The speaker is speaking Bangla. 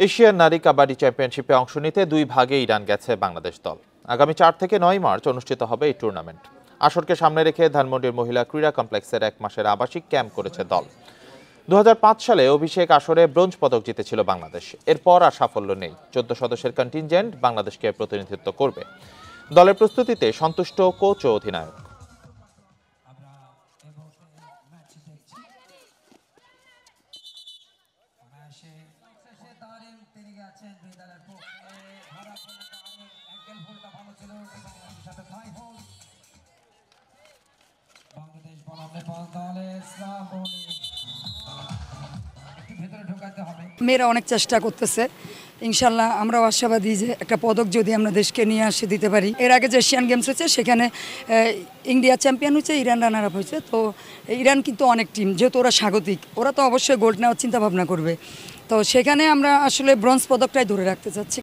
এশিয়ান নারী কাবাডি চ্যাম্পিয়নশিপে অংশ নিতে 2 ভাগে ইরান গেছে বাংলাদেশ দল। আগামী 4 থেকে 9 মার্চ অনুষ্ঠিত হবে এই টুর্নামেন্ট। আসরকে সামনে রেখে ধানমন্ডির মহিলা ক্রীড়া কমপ্লেক্সের 1 মাসের আবাসিক ক্যাম্প করেছে দল। 2005 সালে অভিষেক আসরে ব্রোঞ্জ পদক জিতেছিল বাংলাদেশ। এরপর আর সাফল্য নেই। 14 সদস্যের কন্টিনজেন্ট বাংলাদেশকে প্রতিনিধিত্ব করবে। দলের প্রস্তুতিতে সন্তুষ্ট কোচ ও অধিনায়ক। মেয়েরা অনেক চেষ্টা করতেছে, ইনশাল্লাহ আমরাও আশাবাদী যে একটা পদক যদি আমরা দেশকে নিয়ে আসে দিতে পারি। এর আগে যে এশিয়ান গেমস হয়েছে সেখানে ইন্ডিয়া চ্যাম্পিয়ন হয়েছে, ইরান রানার আপ হয়েছে। তো ইরান কিন্তু অনেক টিম, যেহেতু ওরা স্বাগতিক, ওরা তো অবশ্যই গোল্ড নেওয়ার চিন্তা ভাবনা করবে। তো সেখানে আমরা আসলে ব্রোঞ্জ পদকটাই ধরে রাখতে চাচ্ছি।